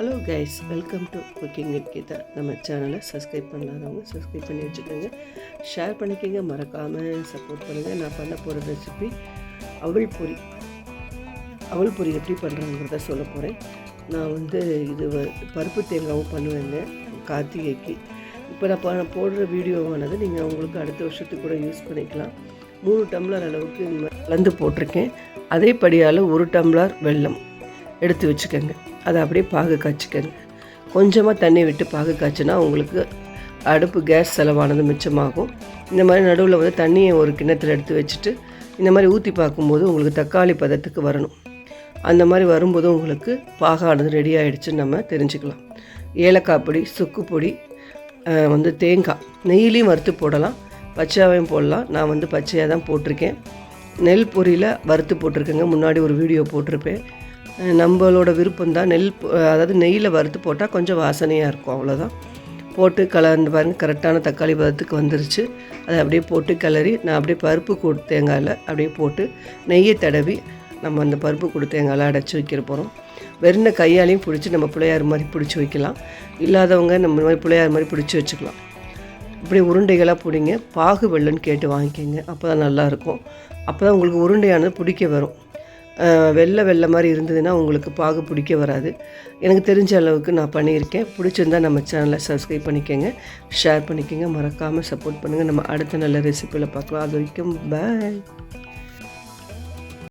Hello guys, welcome to cooking with Geetha. நம்ம சேனலை subscribe பண்ணாதவங்க சப்ஸ்கிரைப் பண்ணி வச்சுக்கோங்க, ஷேர் பண்ணிக்கோங்க, மறக்காமல் சப்போர்ட் பண்ணுங்கள். நான் பண்ண போகிற ரெசிபி அவல் பொரி. அவல் பொரி எப்படி பண்ணுறேங்கிறத சொல்ல போகிறேன். நான் இது பருப்பு தேங்காவும் பண்ணுவேங்க கார்த்திகைக்கு. இப்போ நான் போடுற வீடியோவானது நீங்கள் உங்களுக்கு அடுத்த வருஷத்துக்கு கூட யூஸ் பண்ணிக்கலாம். 3 டம்ளர் அளவுக்கு கலந்து போட்டிருக்கேன். அதே படியால் 1 டம்ளர் வெல்லம் எடுத்து வச்சுக்கோங்க. அதை அப்படியே பாகு காய்ச்சிக்கோங்க. கொஞ்சமாக தண்ணி விட்டு பாகு காய்ச்சினா உங்களுக்கு அடுப்பு கேஸ் செலவானது மிச்சமாகும். இந்த மாதிரி நடுவில் தண்ணியை ஒரு கிண்ணத்தில் எடுத்து வச்சுட்டு இந்த மாதிரி ஊற்றி பார்க்கும்போது உங்களுக்கு தக்காளி பதத்துக்கு வரணும். அந்த மாதிரி வரும்போது உங்களுக்கு பாகானது ரெடி ஆகிடுச்சுன்னு நம்ம தெரிஞ்சுக்கலாம். ஏலக்காய் பொடி, சுக்கு பொடி, தேங்காய் நெய்லையும் வறுத்து போடலாம், பச்சையாவையும் போடலாம். நான் பச்சையாக தான் போட்டிருக்கேன். நெல் பொரியில் வறுத்து போட்டிருக்கேங்க. முன்னாடி ஒரு வீடியோ போட்டிருப்பேன். நம்மளோட விருப்பம்தான். அதாவது நெய்யில் வறுத்து போட்டால் கொஞ்சம் வாசனையாக இருக்கும், அவ்வளோதான். போட்டு கலந்து பாருங்கள், கரெக்டான தக்காளி பதத்துக்கு வந்துருச்சு. அதை அப்படியே போட்டு கிளறி நான் அப்படியே பருப்பு கூடு தேங்காயில் அப்படியே போட்டு நெய்யை தடவி நம்ம அந்த பருப்பு கூடு தேங்காயில் அடைச்சி வைக்கிற போகிறோம். வெறும் கையாலையும் பிடிச்சி நம்ம பிள்ளையார் மாதிரி பிடிச்சி வைக்கலாம். இல்லாதவங்க நம்ம மாதிரி பிள்ளையார் மாதிரி பிடிச்சி வச்சுக்கலாம். இப்படி உருண்டைகளாக பிடிங்க. பாகு வெள்ளன்னு கேட்டு வாங்கிக்கோங்க, அப்போ தான் நல்லாயிருக்கும். அப்போ தான் உங்களுக்கு உருண்டையானது பிடிக்க வரும். வெள்ளை மாதிரி இருந்ததுன்னா உங்களுக்கு பாகு பிடிக்க வராது. எனக்கு தெரிஞ்ச அளவுக்கு நான் பண்ணியிருக்கேன். பிடிச்சிருந்தால் நம்ம சேனலை சப்ஸ்கிரைப் பண்ணிக்கோங்க, ஷேர் பண்ணிக்கோங்க, மறக்காமல் சப்போர்ட் பண்ணுங்கள். நம்ம அடுத்த நல்ல ரெசிப்பியில் பார்க்கலாம். அது வரைக்கும் பாய்.